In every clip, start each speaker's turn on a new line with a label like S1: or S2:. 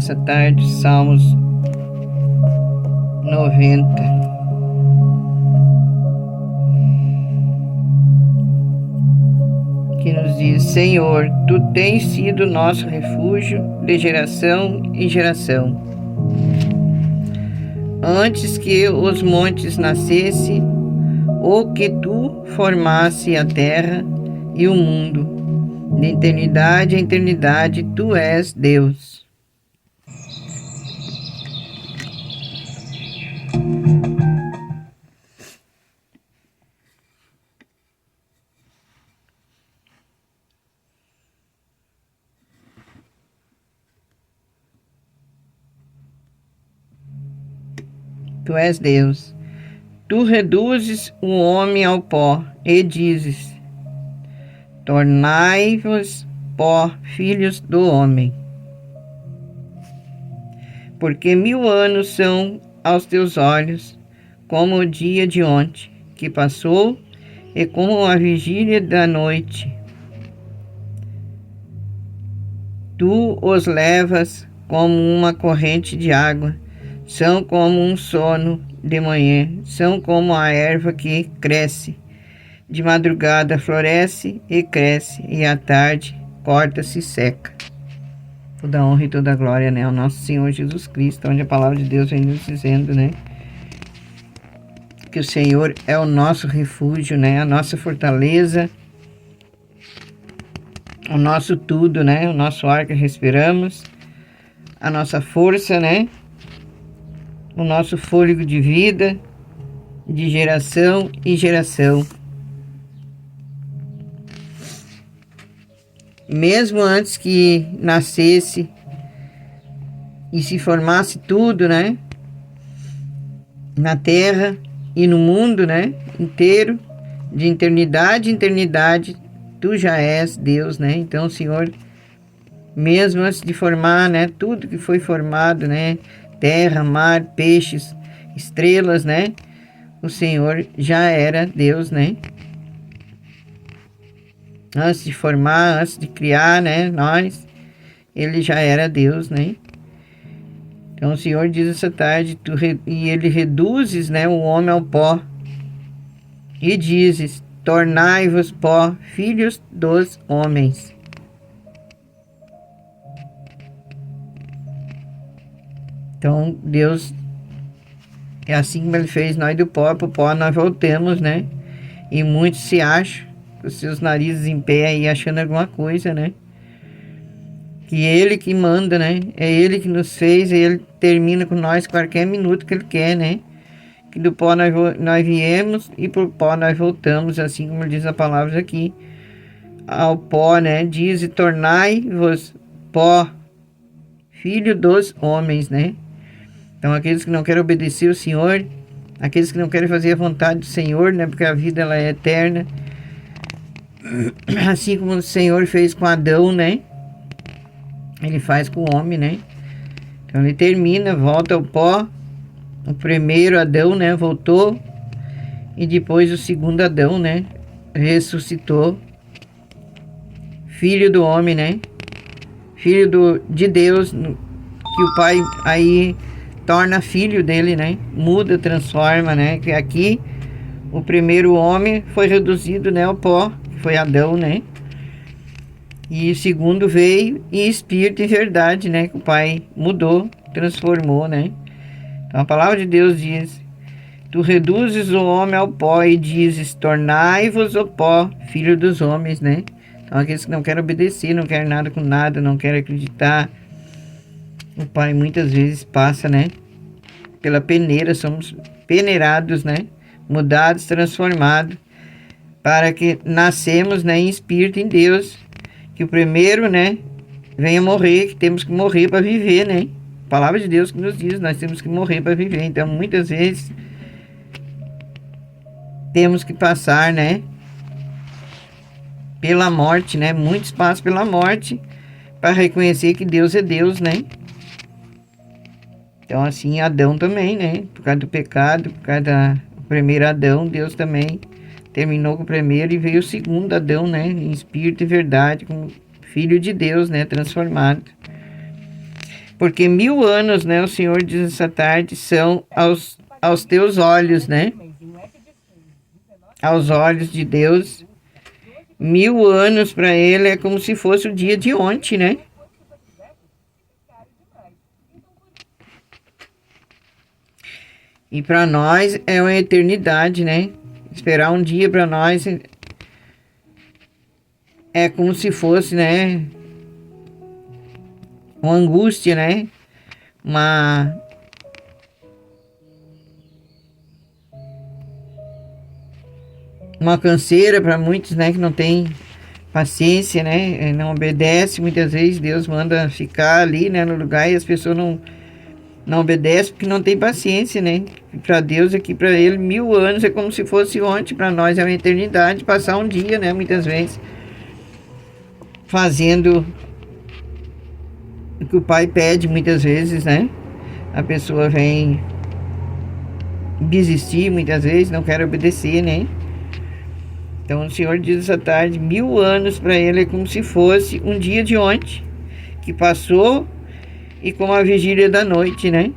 S1: nessa tarde, Salmos 90. Que nos diz: Senhor, Tu tens sido nosso refúgio de geração em geração. Antes que os montes nascessem, ou que Tu formasse a terra e o mundo, de eternidade a eternidade, Tu és Deus. Tu és Deus. Tu reduzes o homem ao pó e dizes: tornai-vos pó, filhos do homem. Porque 1000 anos são aos teus olhos como o dia de ontem, que passou, e como a vigília da noite. Tu os levas como uma corrente de água, são como um sono de manhã, são como a erva que cresce. De madrugada floresce e cresce, e à tarde corta-se e seca. Toda honra e toda glória, né, ao nosso Senhor Jesus Cristo, onde a palavra de Deus vem nos dizendo, né, que o Senhor é o nosso refúgio, né, a nossa fortaleza, o nosso tudo, né, o nosso ar que respiramos, a nossa força, né, o nosso fôlego de vida, de geração em geração. Mesmo antes que nascesse e se formasse tudo, né, na terra e no mundo, né, inteiro, de eternidade em eternidade, Tu já és Deus, né? Então, Senhor, mesmo antes de formar, né, tudo que foi formado, né, terra, mar, peixes, estrelas, né, o Senhor já era Deus, né? Antes de formar, antes de criar, né, nós, Ele já era Deus, né? Então o Senhor diz essa tarde, e Ele reduzes, né, o homem ao pó, e dizes: tornai-vos pó, filhos dos homens. Então Deus, é assim como Ele fez nós do pó, pro pó nós voltamos, né? E muitos se acham com os seus narizes em pé aí, achando alguma coisa, né? Que Ele que manda, né? É Ele que nos fez, e Ele termina com nós qualquer minuto que Ele quer, né? Que do pó nós viemos e por pó nós voltamos, assim como diz a palavra aqui. Ao pó, né? Diz: e tornai-vos pó, filho dos homens, né? Então aqueles que não querem obedecer o Senhor, aqueles que não querem fazer a vontade do Senhor, né? Porque a vida ela é eterna. Assim como o Senhor fez com Adão, né? Ele faz com o homem, né? Então ele termina, volta ao pó. O primeiro Adão, né, voltou, e depois o segundo Adão, né, ressuscitou, filho do homem, né, filho de Deus, que o Pai aí torna filho dele, né, muda, transforma, né, que aqui o primeiro homem foi reduzido, né, ao pó, que foi Adão, né, e o segundo veio em espírito e verdade, né, que o Pai mudou, transformou, né. Então a palavra de Deus diz: tu reduzes o homem ao pó e dizes: tornai-vos o pó, filho dos homens, né? Então aqueles que não querem obedecer, não querem nada com nada, não querem acreditar, o Pai muitas vezes passa, né, pela peneira, somos peneirados, né, mudados, transformados, para que nascemos, né, em espírito em Deus, que o primeiro, né, venha morrer, que temos que morrer para viver, né? A palavra de Deus que nos diz, nós temos que morrer para viver. Então, muitas vezes, temos que passar, né, pela morte, né? Muitos passam pela morte para reconhecer que Deus é Deus, né? Então, assim, Adão também, né? Por causa do pecado, por causa do primeiro Adão, Deus também terminou com o primeiro e veio o segundo Adão, né? Em espírito e verdade, como filho de Deus, né? Transformado. Porque 1000 anos, né, o Senhor diz essa tarde, são aos teus olhos, né? Aos olhos de Deus. 1000 anos para ele é como se fosse o dia de ontem, né? E para nós é uma eternidade, né? Esperar um dia para nós é como se fosse, né? Uma angústia, né? Uma canseira para muitos, né? Que não tem paciência, né? Não obedece. Muitas vezes Deus manda ficar ali, né? No lugar e as pessoas não obedecem porque não tem paciência, né? Para Deus aqui, para Ele, 1000 anos é como se fosse ontem. Para nós é uma eternidade, passar um dia, né? Muitas vezes fazendo o que o Pai pede, muitas vezes, né? A pessoa vem desistir, muitas vezes não quer obedecer, né? Então o Senhor diz essa tarde, 1000 anos para ele é como se fosse um dia de ontem, que passou e como a vigília da noite, né?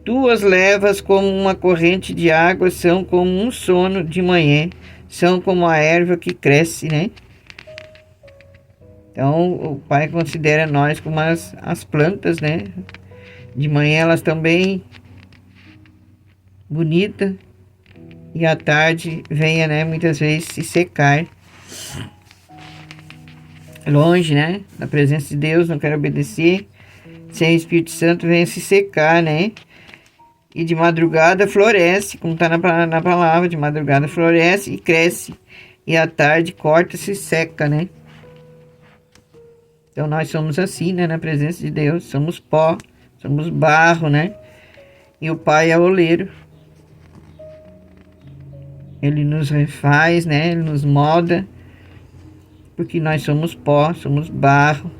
S1: Tuas levas como uma corrente de água, são como um sono de manhã, são como a erva que cresce, né? Então o Pai considera nós como as plantas, né? De manhã elas estão bem bonitas, e à tarde venha, né, muitas vezes se secar. Longe, né, da presença de Deus, não quero obedecer. Sem o Espírito Santo venha se secar, né. E de madrugada floresce, como está na palavra, de madrugada floresce e cresce. E à tarde corta-se e seca, né. Então nós somos assim, né, na presença de Deus. Somos pó, somos barro, né. E o Pai é o oleiro. Ele nos refaz, né? Ele nos molda, porque nós somos pó, somos barro.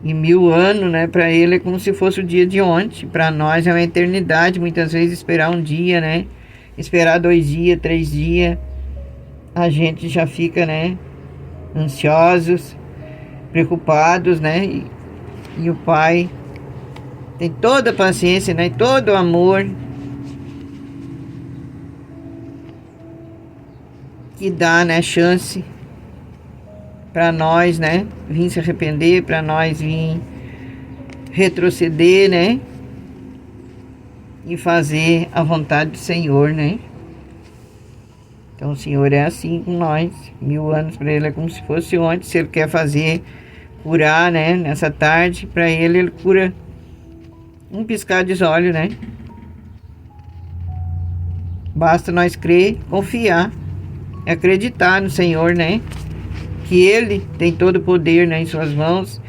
S1: E 1000 anos, né? Para ele é como se fosse o dia de ontem. Para nós é uma eternidade. Muitas vezes esperar um dia, né? Esperar 2 dias, 3 dias, a gente já fica, né? Ansiosos, preocupados, né? E o Pai tem toda a paciência, né? Todo o amor, que dá, né, chance para nós, né, vir se arrepender, para nós vir retroceder, né, e fazer a vontade do Senhor, né. Então o Senhor é assim com nós. 1000 anos para ele é como se fosse ontem. Se ele quer fazer, curar, né, nessa tarde, para ele cura um piscar de olhos, né. Basta nós crer, confiar, acreditar no Senhor, né? Que Ele tem todo o poder, né, em suas mãos,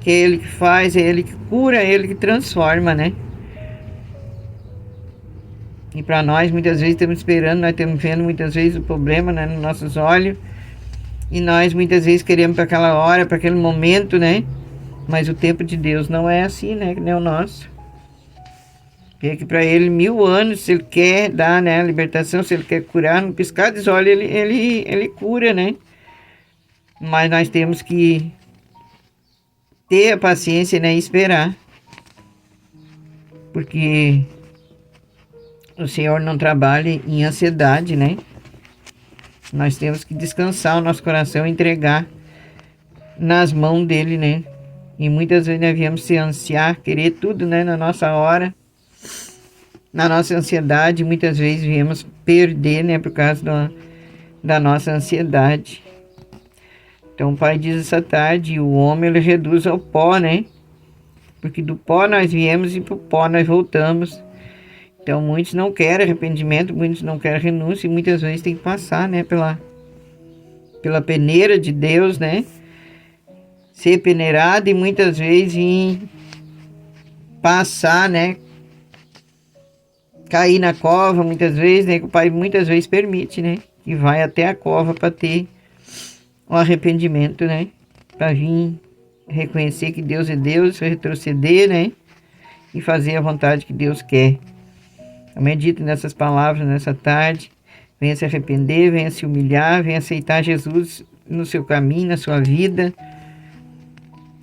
S1: que é Ele que faz, é Ele que cura, é Ele que transforma, né? E para nós, muitas vezes, estamos esperando, nós estamos vendo muitas vezes o problema, né, nos nossos olhos, e nós muitas vezes queremos para aquela hora, para aquele momento, né? Mas o tempo de Deus não é assim, né? Que nem o nosso. É que para ele 1000 anos, se ele quer dar, né, a libertação, se ele quer curar, no piscar de olhos ele cura, né? Mas nós temos que ter a paciência, né, e esperar. Porque o Senhor não trabalha em ansiedade, né? Nós temos que descansar o nosso coração e entregar nas mãos dele, né? E muitas vezes nós viemos se ansiar, querer tudo, né, na nossa hora. Na nossa ansiedade, muitas vezes viemos perder, né, por causa da nossa ansiedade. Então o Pai diz essa tarde, o homem ele reduz ao pó, né? Porque do pó nós viemos e pro pó nós voltamos. Então muitos não querem arrependimento, muitos não querem renúncia e muitas vezes tem que passar, né, pela peneira de Deus, né? Ser peneirado e muitas vezes vir passar, né? Cair na cova, muitas vezes, né? Que o Pai muitas vezes permite, né? Que vai até a cova para ter o arrependimento, né? Para vir reconhecer que Deus é Deus, retroceder, né? E fazer a vontade que Deus quer. Então, medite nessas palavras nessa tarde. Venha se arrepender, venha se humilhar, venha aceitar Jesus no seu caminho, na sua vida.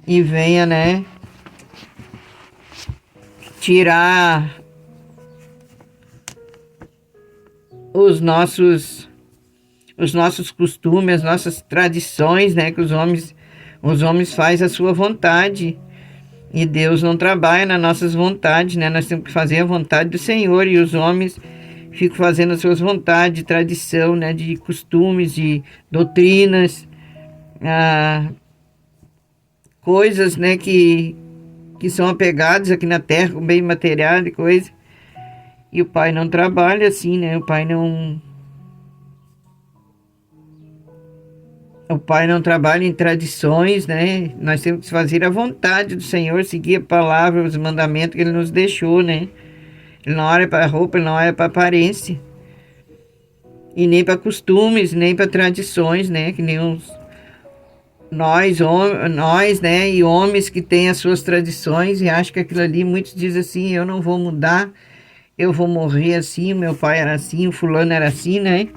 S1: e venha, né, tirar os nossos costumes, as nossas tradições, né, que os homens fazem a sua vontade. E Deus não trabalha nas nossas vontades, né? Nós temos que fazer a vontade do Senhor, e os homens ficam fazendo as suas vontades, de tradição, né? De costumes, de doutrinas, coisas, né? Que são apegadas aqui na terra, com bem material e coisa. E o Pai não trabalha assim, né? O Pai não trabalha em tradições, né? Nós temos que fazer a vontade do Senhor, seguir a palavra, os mandamentos que Ele nos deixou, né? Ele não olha para a roupa, ele não olha para a aparência. E nem para costumes, nem para tradições, né? Que nem nós, né? E homens que têm as suas tradições e acham que aquilo ali, muitos dizem assim, eu não vou mudar, eu vou morrer assim, meu pai era assim, o fulano era assim, né?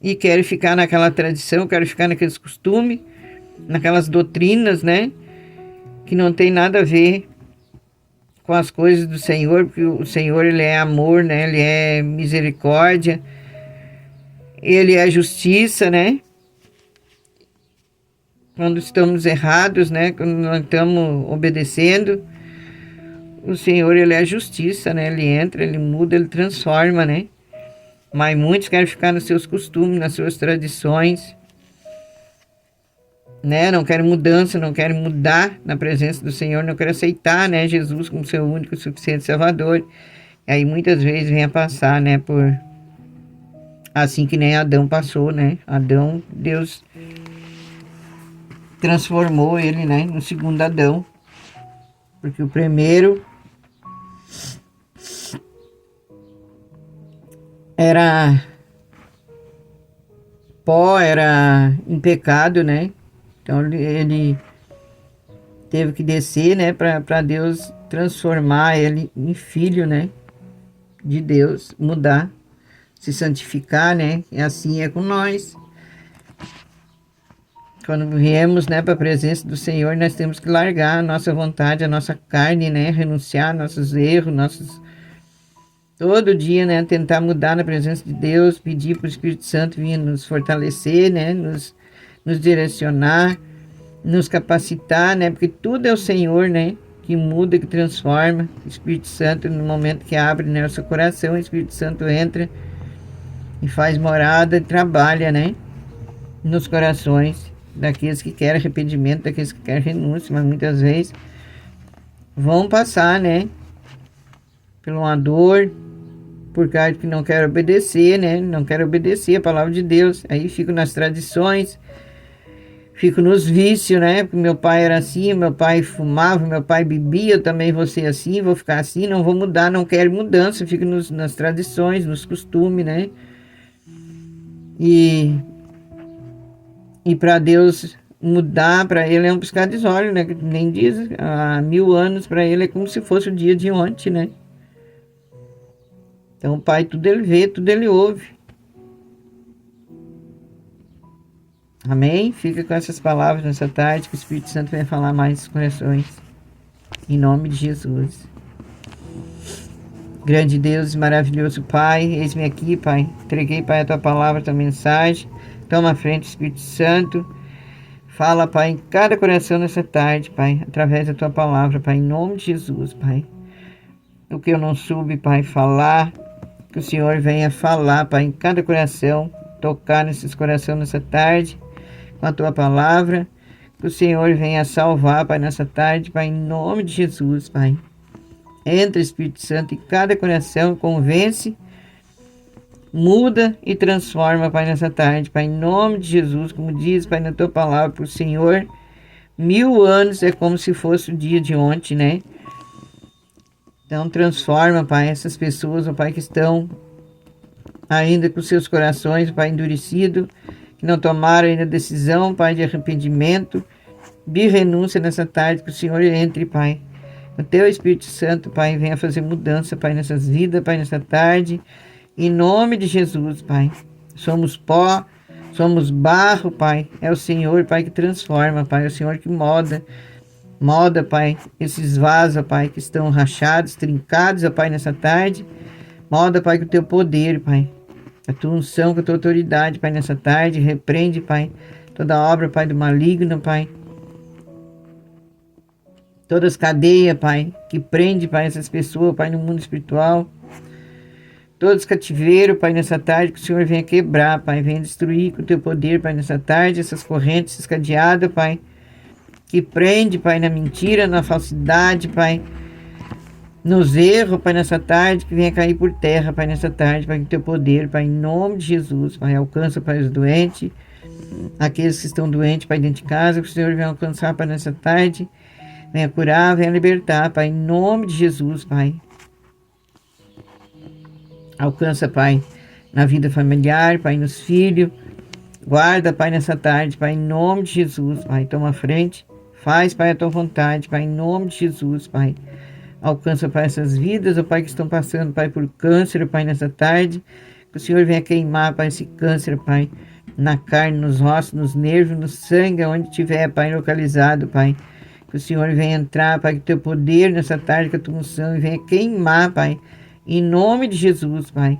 S1: E quero ficar naquela tradição, quero ficar naqueles costumes, naquelas doutrinas, né? Que não tem nada a ver com as coisas do Senhor, porque o Senhor, Ele é amor, né? Ele é misericórdia, Ele é justiça, né? Quando estamos errados, né? Quando não estamos obedecendo, o Senhor, Ele é justiça, né? Ele entra, Ele muda, Ele transforma, né? Mas muitos querem ficar nos seus costumes, nas suas tradições, né? Não querem mudança, não querem mudar na presença do Senhor, não querem aceitar, né, Jesus como seu único e suficiente Salvador. E aí muitas vezes vem a passar, né, por assim que nem Adão passou, né? Adão, Deus transformou ele, né, no segundo Adão, porque o primeiro era pó, era em pecado, né? Então ele teve que descer, né, para Deus transformar ele em filho, né, de Deus, mudar, se santificar, né? E assim é com nós. Quando viemos, né, para a presença do Senhor, nós temos que largar a nossa vontade, a nossa carne, né, renunciar nossos erros, todo dia, né, tentar mudar na presença de Deus, pedir para o Espírito Santo vir nos fortalecer, né, nos direcionar, nos capacitar, né, porque tudo é o Senhor, né, que muda, que transforma. O Espírito Santo, no momento que abre, né, o seu coração, o Espírito Santo entra e faz morada e trabalha, né, nos corações daqueles que querem arrependimento, daqueles que querem renúncia, mas muitas vezes vão passar, né, por uma dor, por causa que não quero obedecer, né? Não quero obedecer a palavra de Deus. Aí fico nas tradições, fico nos vícios, né? Porque meu pai era assim, meu pai fumava, meu pai bebia, eu também vou ser assim, vou ficar assim, não vou mudar, não quero mudança, fico nas tradições, nos costumes, né? E para Deus mudar, para Ele é um piscar de olhos, né? Nem diz, há 1000 anos para Ele é como se fosse o dia de ontem, né? Então o Pai, tudo Ele vê, tudo Ele ouve. Amém? Fica com essas palavras nessa tarde, que o Espírito Santo venha falar mais nos corações. Em nome de Jesus. Grande Deus e maravilhoso Pai, eis-me aqui, Pai. Entreguei, Pai, a Tua palavra, a Tua mensagem. Toma a frente, Espírito Santo. Fala, Pai, em cada coração nessa tarde, Pai, através da Tua palavra, Pai, em nome de Jesus, Pai. O que eu não soube, Pai, falar, que o Senhor venha falar, Pai, em cada coração, tocar nesses corações nessa tarde, com a Tua palavra, que o Senhor venha salvar, Pai, nessa tarde, Pai, em nome de Jesus, Pai. Entra, Espírito Santo, em cada coração, convence, muda e transforma, Pai, nessa tarde, Pai, em nome de Jesus, como diz, Pai, na Tua palavra, para o Senhor, 1000 anos é como se fosse o dia de ontem, né? Então transforma, Pai, essas pessoas, ó Pai, que estão ainda com seus corações, Pai, endurecido, que não tomaram ainda decisão, Pai, de arrependimento, de renúncia nessa tarde, que o Senhor entre, Pai. O Teu Espírito Santo, Pai, venha fazer mudança, Pai, nessas vidas, Pai, nessa tarde, em nome de Jesus, Pai. Somos pó, somos barro, Pai. É o Senhor, Pai, que transforma, Pai. É o Senhor que molda. Molda, Pai, esses vasos, ó Pai, que estão rachados, trincados, ó Pai, nessa tarde. Molda, Pai, com o teu poder, Pai. A tua unção, com a tua autoridade, Pai, nessa tarde. Repreende, Pai, toda obra, Pai, do maligno, Pai. Todas as cadeias, Pai, que prende, Pai, essas pessoas, Pai, no mundo espiritual. Todos os cativeiros, Pai, nessa tarde, que o Senhor venha quebrar, Pai, venha destruir com o teu poder, Pai, nessa tarde, essas correntes, esses cadeados, Pai, que prende, Pai, na mentira, na falsidade, Pai, nos erros, Pai, nessa tarde, que venha cair por terra, Pai, nessa tarde, Pai, com o teu poder, Pai, em nome de Jesus, Pai, alcança, Pai, os doentes, aqueles que estão doentes, Pai, dentro de casa, que o Senhor venha alcançar, Pai, nessa tarde, venha curar, venha libertar, Pai, em nome de Jesus, Pai. Alcança, Pai, na vida familiar, Pai, nos filhos. Guarda, Pai, nessa tarde, Pai, em nome de Jesus, Pai. Toma a frente. Faz, Pai, a tua vontade, Pai, em nome de Jesus, Pai. Alcança, Pai, essas vidas, ó Pai, que estão passando, Pai, por câncer, Pai, nessa tarde. Que o Senhor venha queimar, Pai, esse câncer, Pai, na carne, nos ossos, nos nervos, no sangue, onde tiver, Pai, localizado, Pai. Que o Senhor venha entrar, Pai, com o teu poder nessa tarde, com a tua unção, e venha queimar, Pai, em nome de Jesus, Pai.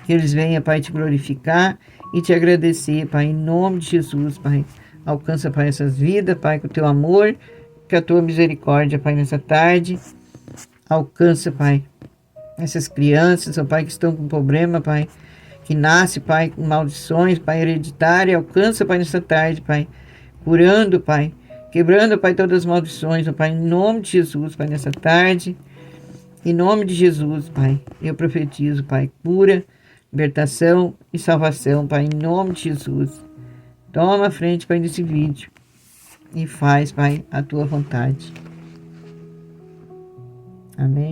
S1: Que eles venham, Pai, te glorificar e te agradecer, Pai, em nome de Jesus, Pai. Alcança, Pai, essas vidas, Pai, com o teu amor, com a tua misericórdia, Pai, nessa tarde. Alcança, Pai, essas crianças, ó Pai, que estão com problema, Pai, que nasce, Pai, com maldições, Pai, hereditária. Alcança, Pai, nessa tarde, Pai, curando, Pai, quebrando, Pai, todas as maldições, ó Pai, em nome de Jesus, Pai, nessa tarde. Em nome de Jesus, Pai, eu profetizo, Pai, cura, libertação e salvação, Pai, em nome de Jesus. Toma a frente, Pai, desse vídeo e faz, Pai, a tua vontade. Amém.